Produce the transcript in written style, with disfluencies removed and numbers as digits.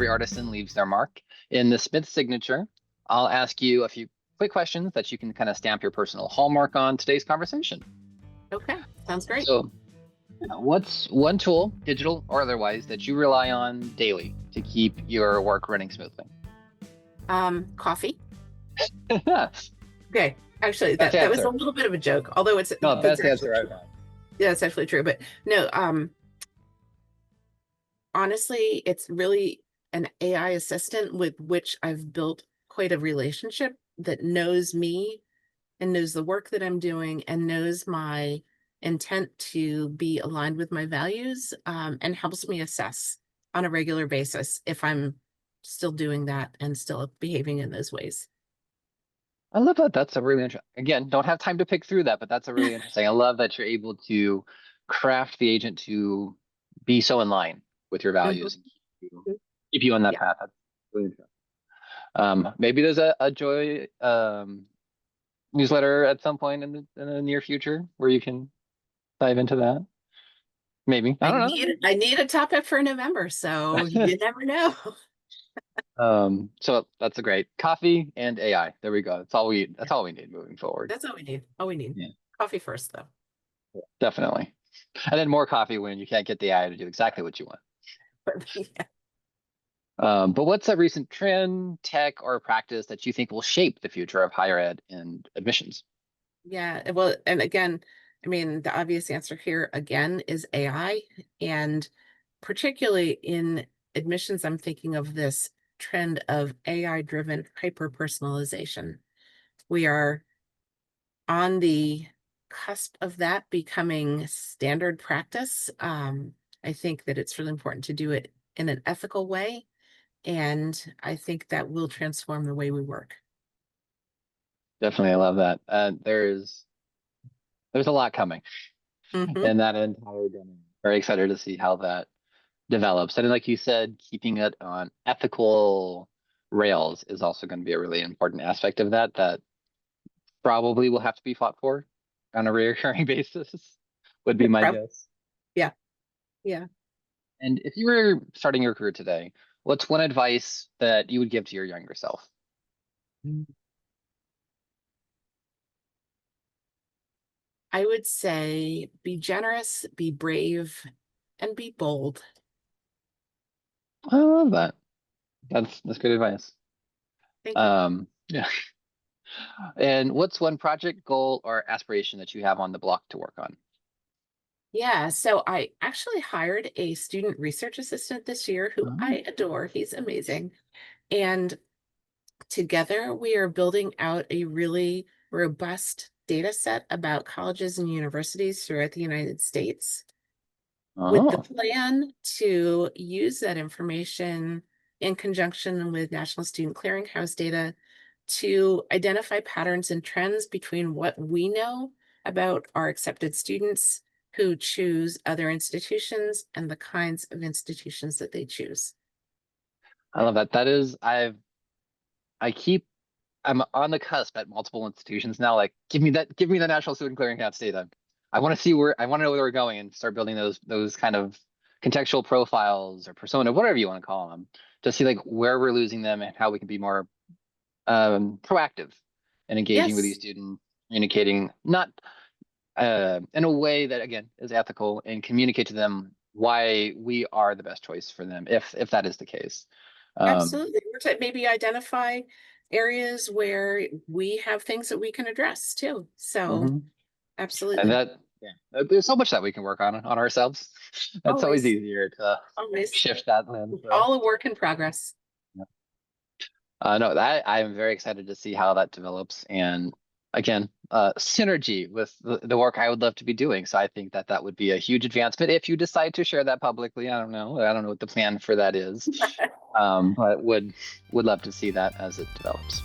every artisan leaves their mark. In the Smith signature, I'll ask you a few quick questions that you can kind of stamp your personal hallmark on today's conversation. Okay, sounds great. So, what's one tool, digital or otherwise, that you rely on daily to keep your work running smoothly? Coffee. Best Okay, actually, that was a answer. little bit of a joke, although it's No, best actually answer I've true. had. Yeah, it's actually true. But no, honestly, it's really an AI assistant with which I've built quite a relationship that knows me and knows the work that I'm doing and knows my intent to be aligned with my values, and helps me assess on a regular basis if I'm still doing that and still behaving in those ways. I love that. That's a really interesting. Again, don't have time to pick through that, but that's a really interesting. I love that you're able to craft the agent to be so in line with your values and Mhm. keep you on that Yeah. path. That's really interesting. Maybe there's a Joy newsletter at some point in the near future where you can dive into that. Maybe. I don't know. I need a topic for November, so you never know. So that's a great coffee and AI. There we go. That's all we need moving forward. That's all we need. All we need. Yeah, Coffee first, though. definitely. And then more coffee when you can't get the AI to do exactly what you want. But yeah. But what's a recent trend, tech, or practice that you think will shape the future of higher ed and admissions? Yeah. Well, and again, I mean, the obvious answer here again is AI. And particularly in admissions, I'm thinking of this trend of AI-driven hyper personalization. We are on the cusp of that becoming standard practice. I think that it's really important to do it in an ethical way. And I think that will transform the way we work. Definitely, I love that. There's a lot coming Hmm. in that entire domain. Very excited to see how that develops. And like you said, keeping it on ethical rails is also going to be a really important aspect of that. That probably will have to be fought for on a recurring basis, would be my guess. Yeah. Yeah. And if you were starting your career today, what's one advice that you would give to your younger self? I would say be generous, be brave, and be bold. I love that. That's good advice. Thank you. Yeah. And what's one project, goal, or aspiration that you have on the block to work on? Yeah, so I actually hired a student research assistant this year who Oh, I adore. He's amazing. And together we are building out a really robust data set about colleges and universities throughout the United States, with the oh, plan to use that information in conjunction with National Student Clearinghouse data to identify patterns and trends between what we know about our accepted students who choose other institutions and the kinds of institutions that they choose. I love that. That is, I keep, I'm on the cusp at multiple institutions now. Like, give me the National Student Clearinghouse data. I want to know where we're going and start building those kind of contextual profiles or persona, whatever you want to call them, to see like where we're losing them and how we can be more proactive and engaging with these Yes, students, communicating not in a way that again is ethical and communicate to them why we are the best choice for them if that is the case. Um, absolutely. Or to maybe identify areas where we have things that we can address too. So, mhm. And absolutely. that yeah, there's so much that we can work on ourselves. That's always Always, easier to always. shift that lens. So. All a work in progress. No, that I am very excited to see how that develops, and again, synergy with the work I would love to be doing. So I think that that would be a huge advancement if you decide to share that publicly. I don't know. I don't know what the plan for that is, but would love to see that as it develops.